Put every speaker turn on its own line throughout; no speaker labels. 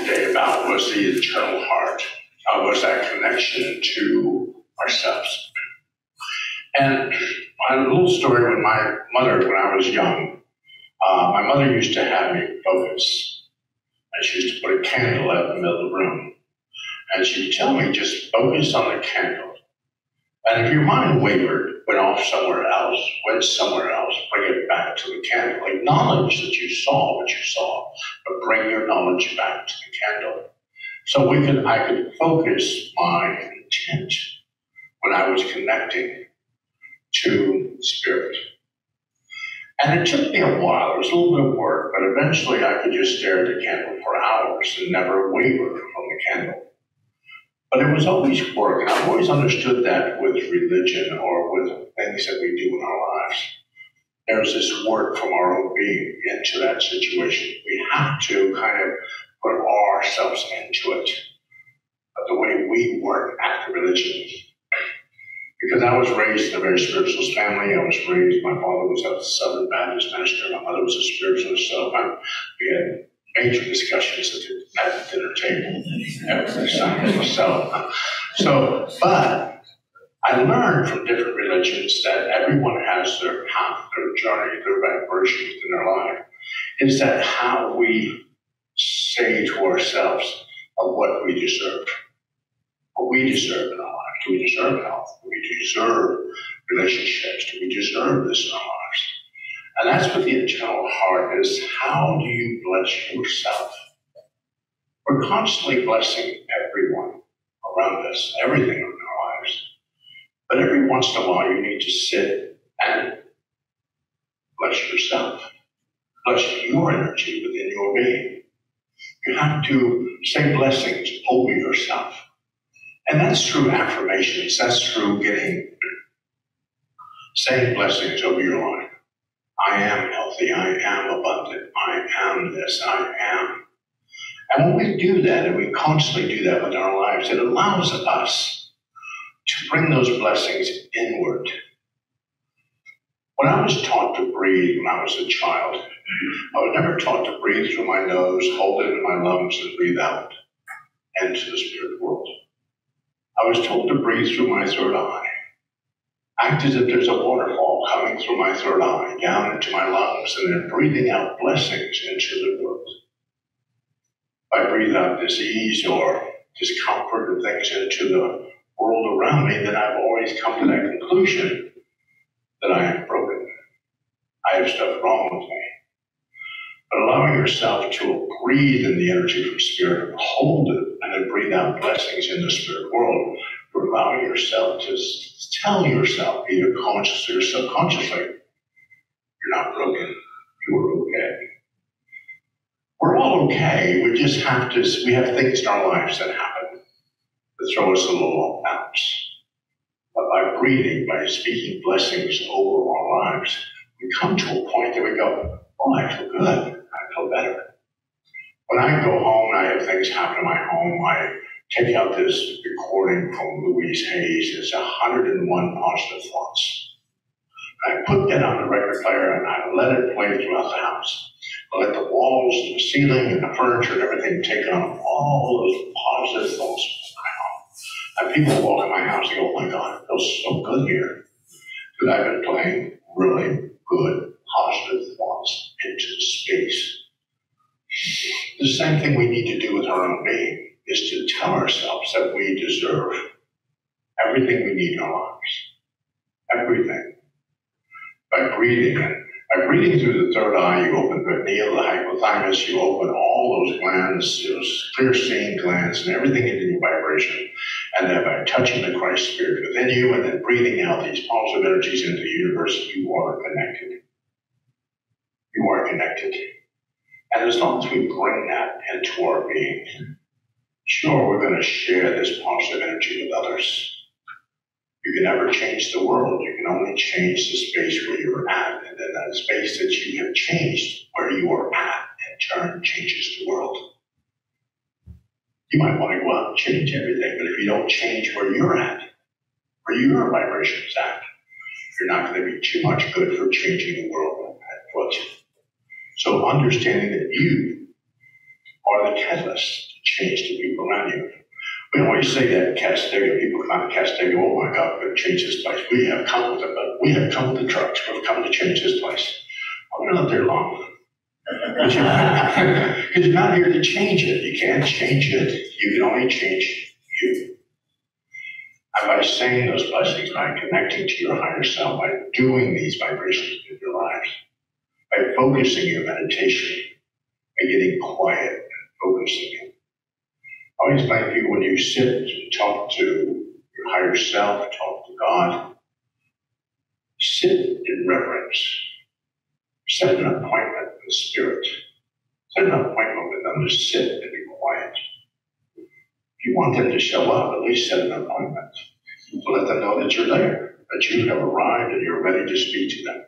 today about was the internal heart, was that connection to ourselves. And a little story when my mother, when I was young, my mother used to have me focus. And she used to put a candle out in the middle of the room. And she would tell me, just focus on the candle. And if your mind wavered, went off somewhere else, bring it back to the candle. Acknowledge that you saw what you saw, but bring your knowledge back to the candle. So I could focus my intent when I was connecting to spirit. And it took me a while. It was a little bit of work, but eventually I could just stare at the candle for hours and never waver from the candle. But it was always work, and I've always understood that with religion or with things that we do in our lives. There's this work from our own being into that situation. We have to kind of put ourselves into it. But the way we work at the religion, because I was raised in a very spiritualist family. My father was a Southern Baptist minister. My mother was a spiritualist. So we had major discussions at the dinner table every Sunday. But I learned from different religions that everyone has their path, their journey, their vibration within their life. Is that how we say to ourselves of what we deserve? What we deserve in our life. Do we deserve health? Do we deserve relationships? Do we deserve this in our lives? And that's what the internal heart is. How do you bless yourself? We're constantly blessing everyone around us, everything in our lives. But every once in a while, you need to sit and bless yourself. Bless your energy within your being. You have to say blessings over yourself. And that's through affirmations. That's through saying blessings over your life. I am healthy. I am abundant. I am this. I am. And when we do that, and we constantly do that with our lives, it allows us to bring those blessings inward. When I was taught to breathe when I was a child, I was never taught to breathe through my nose, hold it in my lungs, and breathe out into the spirit world. I was told to breathe through my third eye. Act as if there's a waterfall coming through my third eye, down into my lungs, and then breathing out blessings into the world. If I breathe out disease or discomfort or things into the world around me, then I've always come to that conclusion that I am broken. I have stuff wrong with me. But allowing yourself to breathe in the energy from spirit, hold it, and then breathe out blessings in the spirit world, you're allowing yourself to tell yourself, either consciously or subconsciously, you're not broken, you're okay. We're all okay, we just have we have things in our lives that happen that throw us a little off balance. But by breathing, by speaking blessings over our lives, we come to a point that we go, oh, I feel good, I feel better. When I go home and I have things happen in my home, I take out this recording from Louise Hayes. It's 101 positive thoughts. And I put that on the record player and I let it play throughout the house. I let the walls and the ceiling and the furniture and everything take on all those positive thoughts from my home. And people walk in my house and go, oh my God, it feels so good here. Because I've been playing really good positive thoughts into space. The same thing we need to do with our own being is to tell ourselves that we deserve everything we need in our lives. Everything. By breathing through the third eye, you open the pineal, the hypothalamus, you open all those glands, those clear seeing glands, and everything into your vibration. And then by touching the Christ Spirit within you and then breathing out these positive energies into the universe, you are connected. You are connected. And as long as we bring that into our being, sure, we're going to share this positive energy with others. You can never change the world. You can only change the space where you're at. And then that space that you have changed where you are at, in turn, changes the world. You might want to go out and change everything, but if you don't change where you're at, where your vibration is at, you're not going to be too much good for changing the world at foot. So understanding that you are the catalyst to change the people around you. We always say that in Castanega, people come out of Castanega, oh my God, we're going to change this place. We have come with the trucks. We've come to change this place. Well, we're not there long. Because you're not here to change it. You can't change it. You can only change you. And by saying those blessings, by connecting to your higher self, by doing these vibrations in your lives, by focusing your meditation, by getting quiet and focusing it. I always find people when you sit and talk to your higher self, talk to God, sit in reverence. Set an appointment with the Spirit. Set an appointment with them to sit and be quiet. If you want them to show up, at least set an appointment. To let them know that you're there, that you have arrived and you're ready to speak to them.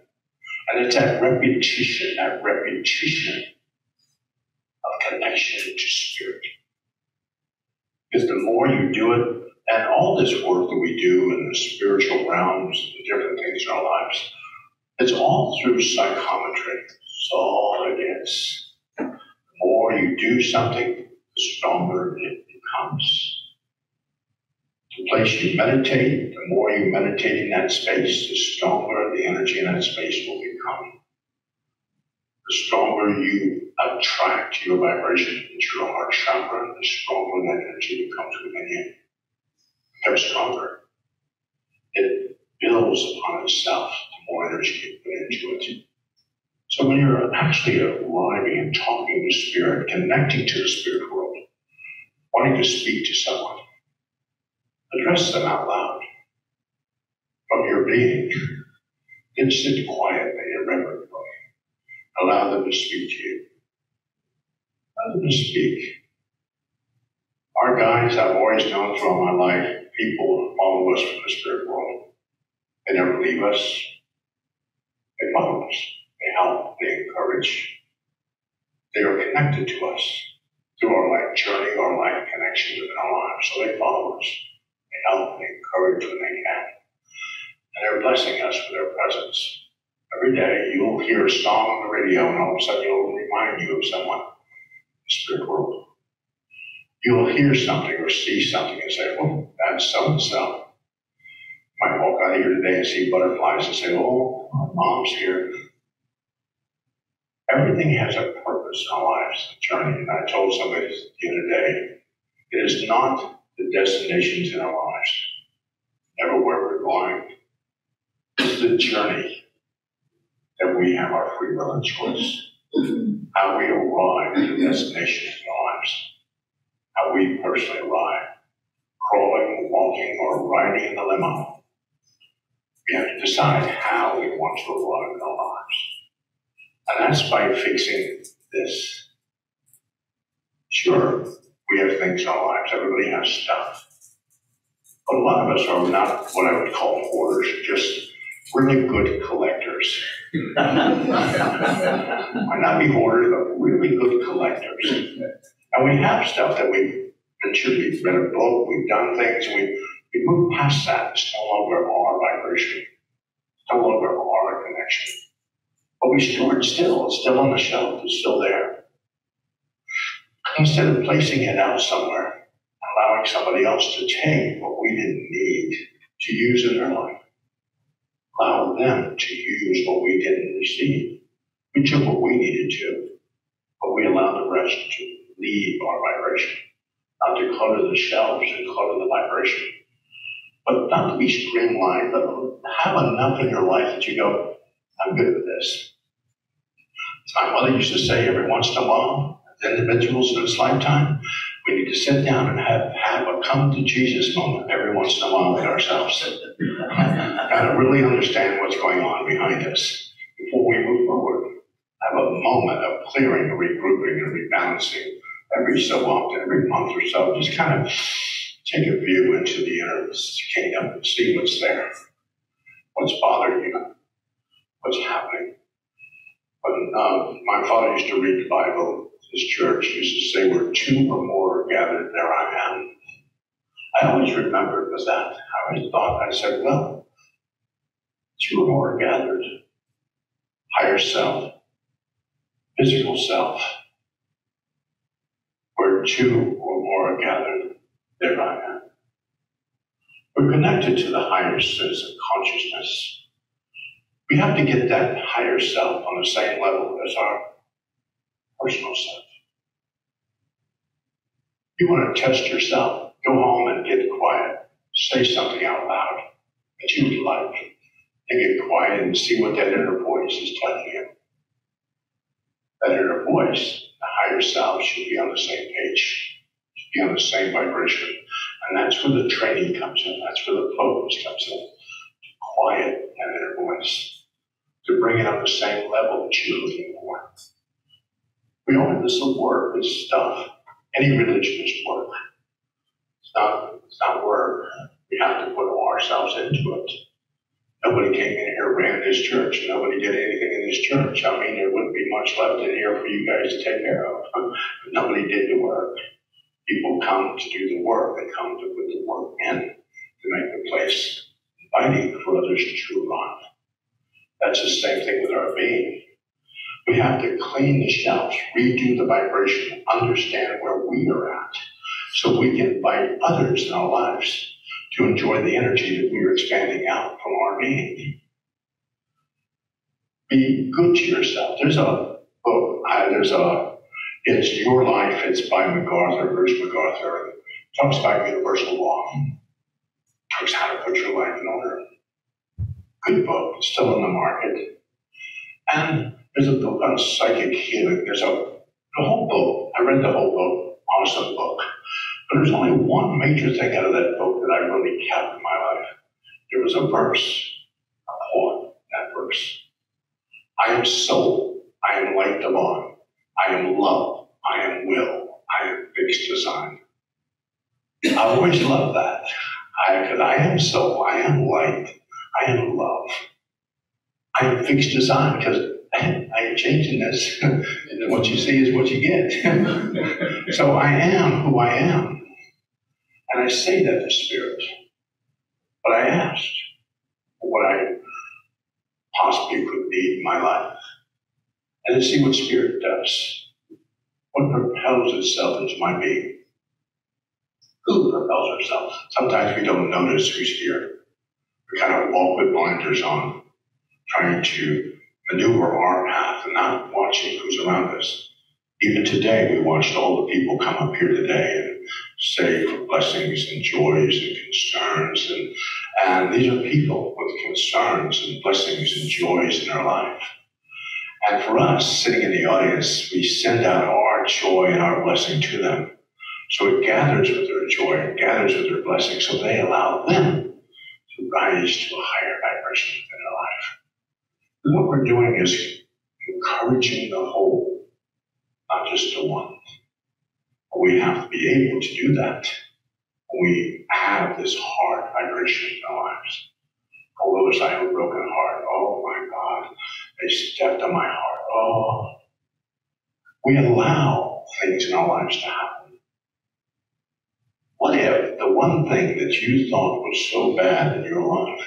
And it's that repetition of connection to Spirit. Because the more you do it, and all this work that we do in the spiritual realms, the different things in our lives, it's all through psychometry. That's all it is. The more you do something, the stronger it becomes. The place you meditate, the more you meditate in that space, the stronger the energy in that space will become. The stronger you attract your vibration into your heart chakra, the stronger that energy becomes within you. It becomes stronger. It builds upon itself the more energy you put into it. So when you're actually arriving and talking to Spirit, connecting to the spirit world, wanting to speak to someone, address them out loud from your being. Then sit quietly and reverently. Allow them to speak to you. Allow them to speak. Our guides, I've always known throughout my life, people who follow us from the spirit world. They never leave us. They follow us. They help. They encourage. They are connected to us through our life journey, our life connections within our lives. So they follow us. They help. They encourage when they can. And they're blessing us with their presence. Every day you'll hear a song on the radio and all of a sudden it'll remind you of someone in the spirit world. You'll hear something or see something and say, oh, that's so-and-so. You might walk out here today and see butterflies and say, oh, our mom's here. Everything has a purpose in our lives, the journey. And I told somebody the other day, it is not the destinations in our lives, never where we're going. It's the journey that we have our free will and choice. How we arrive at the destinations in our lives. How we personally arrive. Crawling, walking, or riding in the limo. We have to decide how we want to arrive in our lives. And that's by fixing this. Sure, we have things in our lives. Everybody has stuff. But a lot of us are not what I would call hoarders, just really good collectors. Might not be hoarders, but really good collectors. And we have stuff that we've read a book, we've done things, and we move past that. It's no longer our vibration. It's no longer our connection. But we store it still. It's still on the shelf. It's still there. Instead of placing it out somewhere, allowing somebody else to take what we didn't need to use in their life, allow them to use what we didn't receive. We took what we needed to, but we allowed the rest to leave our vibration, not to clutter the shelves and clutter the vibration, but not to be streamlined, but have enough in your life that you go, I'm good with this. My mother used to say every once in a while, as individuals in this lifetime, we need to sit down and have a come to Jesus moment every once in a while with ourselves. Got to really understand what's going on behind us before we move forward. Have a moment of clearing and regrouping and rebalancing every so often, every month or so. Just kind of take a view into the inner kingdom and see what's there. What's bothering you? What's happening? When my father used to read the Bible, his church used to say, where two or more are gathered, there I am. I always remembered was that. I always thought, I said, well, two or more are gathered. Higher self, physical self, where two or more are gathered, there I am. We're connected to the higher sense of consciousness. We have to get that higher self on the same level as our personal self. You want to test yourself, go home and get quiet. Say something out loud that you would like. And get quiet and see what that inner voice is telling you. That inner voice, the higher self, should be on the same page, should be on the same vibration. And that's where the training comes in. That's where the focus comes in. To quiet that inner voice. To bring it on the same level that you're looking for. We all have this work, this stuff. Any religion is work. It's not work. We have to put ourselves into it. Nobody came in here, ran this church. Nobody did anything in this church. I mean, there wouldn't be much left in here for you guys to take care of. But nobody did the work. People come to do the work. They come to put the work in to make the place inviting for others to arrive. That's the same thing with our being. We have to clean the shelves, redo the vibration, understand where we are at, so we can invite others in our lives to enjoy the energy that we are expanding out from our being. Be good to yourself. There's a book, it's Your Life, it's by Bruce MacArthur. It talks about universal law. It talks how to put your life in order. Good book, it's still in the market. And there's a book on psychic healing. There's the whole book. I read the whole book, awesome book. But there's only one major thing out of that book that I really kept in my life. There was a verse, a poem, that verse. I am soul, I am light divine, I am love, I am will, I am fixed design. I've always loved that. Because I am soul, I am light, I am love. I am fixed design because I ain't changing this. What you see is what you get. So I am who I am. And I say that to Spirit. But I asked what I possibly could need in my life. And to see what Spirit does. What propels itself into my being. Who propels herself? Sometimes we don't notice who's here. We kind of walk with blinders on, trying to maneuver our path and not watching who's around us. Even today, we watched all the people come up here today and say for blessings and joys and concerns. And these are people with concerns and blessings and joys in their life. And for us, sitting in the audience, we send out our joy and our blessing to them. So it gathers with their joy, it gathers with their blessing, so they allow them to rise to a higher vibration within their life. And what we're doing is encouraging the whole, not just the one. We have to be able to do that. We have this heart vibration in our lives. Oh, those I have a broken heart. Oh my God, they stepped on my heart. Oh, we allow things in our lives to happen. What if the one thing that you thought was so bad in your life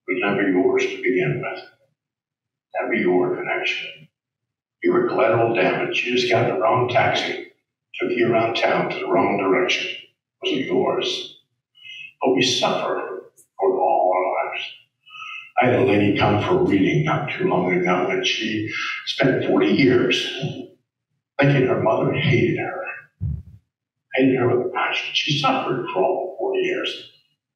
was never yours to begin with? Never your connection. You were collateral damage. You just got in the wrong taxi, took you around town to the wrong direction. It wasn't yours. But we suffer for all our lives. I had a lady come for a reading not too long ago, and she spent 40 years thinking her mother hated her. Hated her with a passion. She suffered for all 40 years.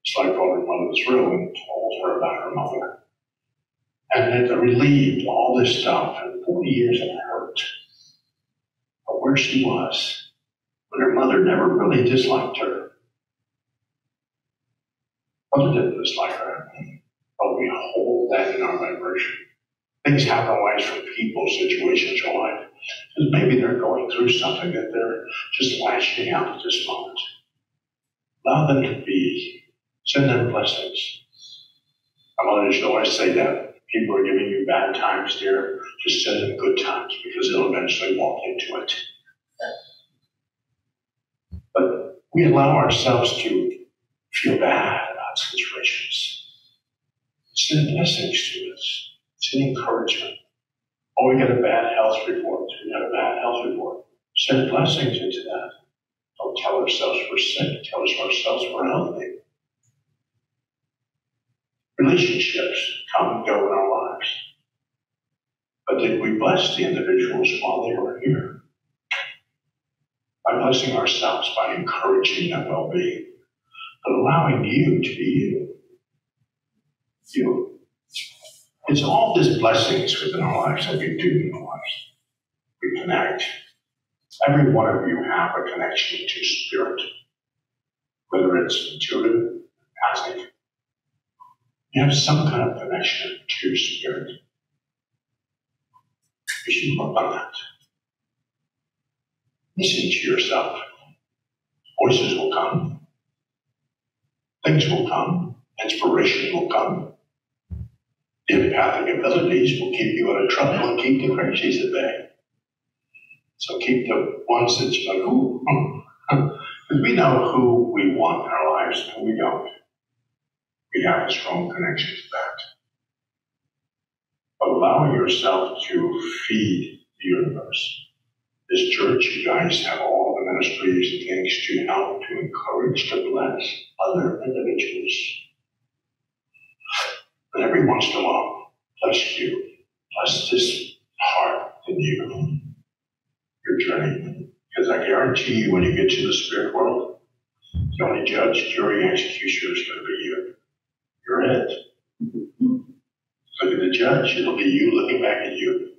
So I brought her mother through and told her about her mother. And it relieved all this stuff, and 40 years it hurt. But where she was, when her mother never really disliked her. Mother didn't dislike her, but we hold that in our vibration. Things happen in life from people, situations in life. Because maybe they're going through something that they're just lashing out at this moment. Allow them to be. Send them blessings. My mother used to always say that. People are giving you bad times, dear. Just send them good times because they'll eventually walk into it. But we allow ourselves to feel bad about situations. Send blessings to us. Send encouragement. Oh, we got a bad health report. We got a bad health report. Send blessings into that. Don't tell ourselves we're sick. Tell ourselves we're healthy. Relationships come and go in our lives. But did we bless the individuals while they were here? By blessing ourselves, by encouraging their well-being, but allowing you to be you. You. It's all these blessings within our lives that we do in our lives. We connect. Every one of you have a connection to spirit, whether it's intuitive, passive. You have some kind of connection to spirit. You should work on that. Listen to yourself. Voices will come. Things will come. Inspiration will come. The empathic abilities will keep you out of trouble and keep the crazies at bay. So keep the ones that you're like, ooh, because we know who we want in our lives and who we don't. We have a strong connection to that. But allowing yourself to feed the universe. This church, you guys have all the ministries and things to help, to encourage, to bless other individuals. But every once in a while, bless you. Bless this heart in you. Your journey. Because I guarantee you, when you get to the spirit world, the only judge, jury, executioner is going to be you. You're it. Look at the judge, it'll be you looking back at you.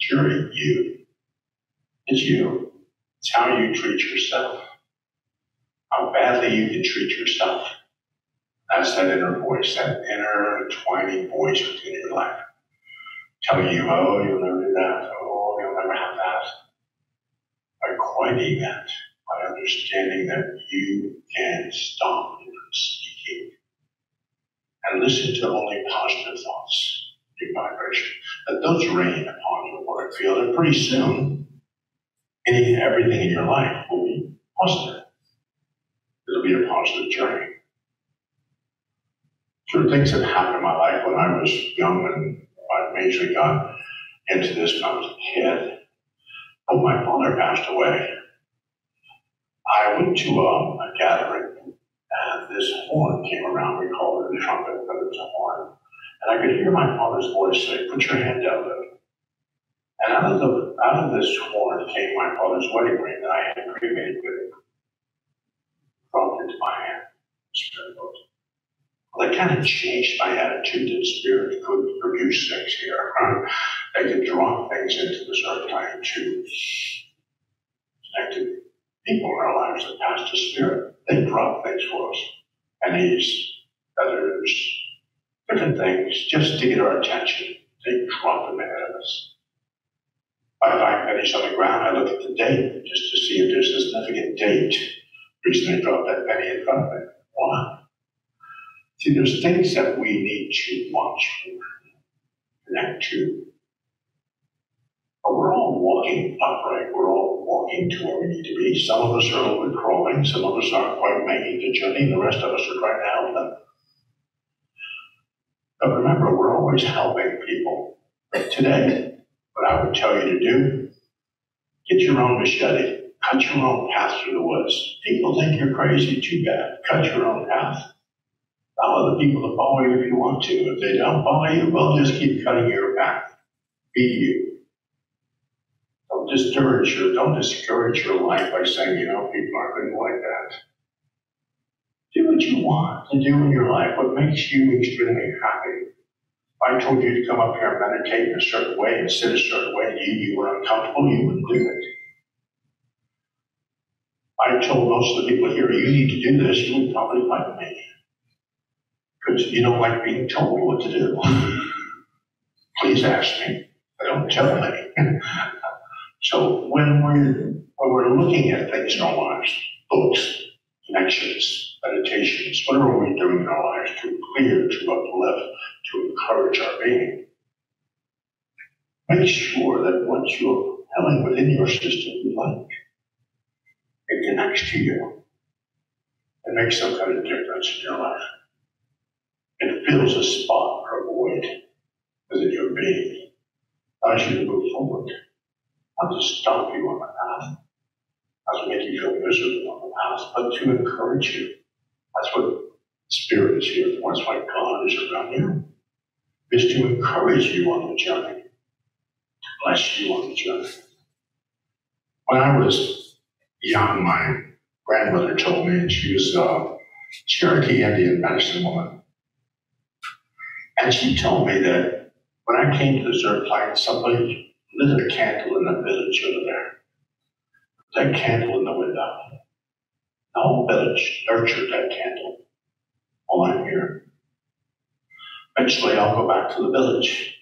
Jury, you. It's you. It's how you treat yourself. How badly you can treat yourself. That's that inner voice, that inner tiny voice within your life. Telling you, oh, you'll never do that. Oh, you'll never have that. By quieting that, by understanding that you can stop it from speaking and listen to only positive thoughts, new vibration. Let those rain upon your work field, and pretty soon, everything in your life will be positive. It'll be a positive journey. Sure, things that happened in my life when I was young, and I majorly got into this when I was a kid. Oh, my father passed away. I went to a gathering, and this horn came around. We called it a trumpet, but it was a horn. And I could hear my father's voice say, put your hand down there. And out of this horn came my father's wedding ring that I had cremated with him. Dropped into my hand. Spirit goes. Well, that kind of changed my attitude that spirit could produce things here. They could drop things into this earth plane to connect to people in our lives that pass to spirit. They drop things for us. Pennies, feathers, different things, just to get our attention. They drop them ahead of us. If I find pennies on the ground, I look at the date just to see if there's a significant date. The reason they dropped that penny in front of me. Why? See, there's things that we need to watch for, connect to. But we're all walking upright. We're all walking to where we need to be. Some of us are over crawling. Some of us aren't quite making the journey. And the rest of us are trying to help them. But remember, we're always helping people. Today, what I would tell you to do, get your own machete. Cut your own path through the woods. People think you're crazy. Too bad. Cut your own path. Allow the people to follow you if you want to. If they don't follow you, well, just keep cutting your path. Be you. Don't discourage your life by saying, people aren't going to like that. Do what you want to do in your life, what makes you extremely happy. If I told you to come up here and meditate in a certain way and sit a certain way and you were uncomfortable, you wouldn't do it. If I told most of the people here, you need to do this, you would probably fight me. Because you don't like being told what to do. Please ask me, but don't tell me. So when we're looking at things in our lives, books, connections, meditations, whatever we're doing in our lives to clear, to uplift, to encourage our being, make sure that what you're feeling within your system you like, it connects to you. It makes some kind of difference in your life. It fills a spot or a void within your being, allows you to move forward, not to stop you on the path. not to make you feel miserable on the past, but to encourage you. That's what Spirit is here for. That's why God is around you, is to encourage you on the journey, to bless you on the journey. When I was young, my grandmother told me, and she was a Cherokee Indian medicine woman, and she told me that when I came to this earth planet, somebody lit a candle in the village over there. That candle in the window. The whole village nurtured that candle while I'm here. Eventually, I'll go back to the village.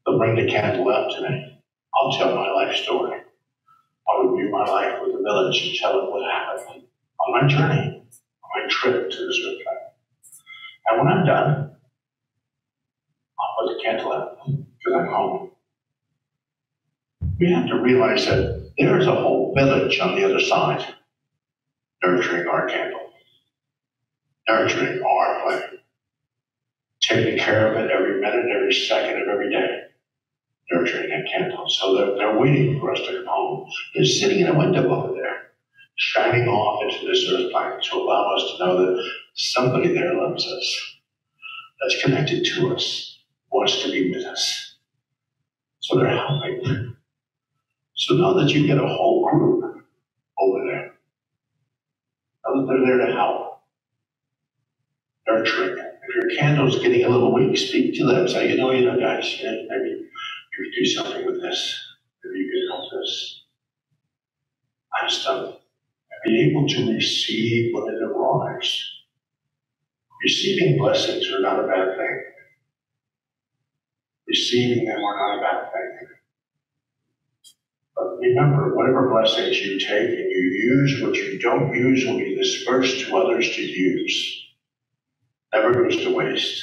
They'll bring the candle out to me. I'll tell my life story. I'll review my life with the village and tell them what happened on my journey, on my trip to this earth planet. And when I'm done, I'll put the candle out because I'm home. We have to realize that there's a whole village on the other side nurturing our candle, nurturing our planet, taking care of it every minute, every second of every day, nurturing that candle. So they're waiting for us to come home. They're sitting in a window over there, shining off into this earth planet to allow us to know that somebody there loves us, that's connected to us, wants to be with us. So they're helping. So know that you get a whole group over there. Know that they're there to help. Nurturing. If your candle's getting a little weak, speak to them. Say, guys, maybe you could do something with this. Maybe you could help this. Ask them. And be able to receive when it arrives. Receiving blessings are not a bad thing. Receiving them are not a bad thing. But remember, whatever blessings you take and you use, what you don't use will be dispersed to others to use. Never goes to waste.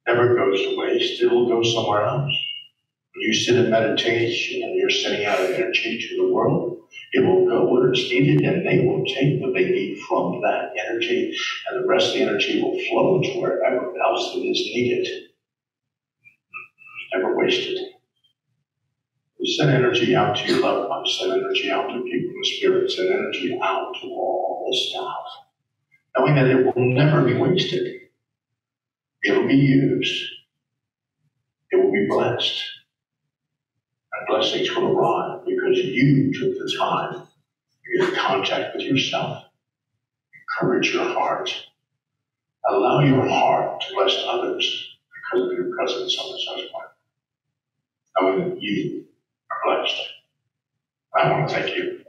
Never goes to waste. It will go somewhere else. When you sit in meditation and you're sending out energy to the world, it will go where it's needed and they will take what they need from that energy and the rest of the energy will flow to wherever else it is needed. Never wasted. Send energy out to your loved ones, send energy out to people in the spirit, send energy out to all this stuff. Knowing that it will never be wasted. It will be used. It will be blessed. And blessings will arrive because you took the time to get in contact with yourself. Encourage your heart. Allow your heart to bless others because of your presence on this earth planet. Knowing that you are blessed. I want to thank you.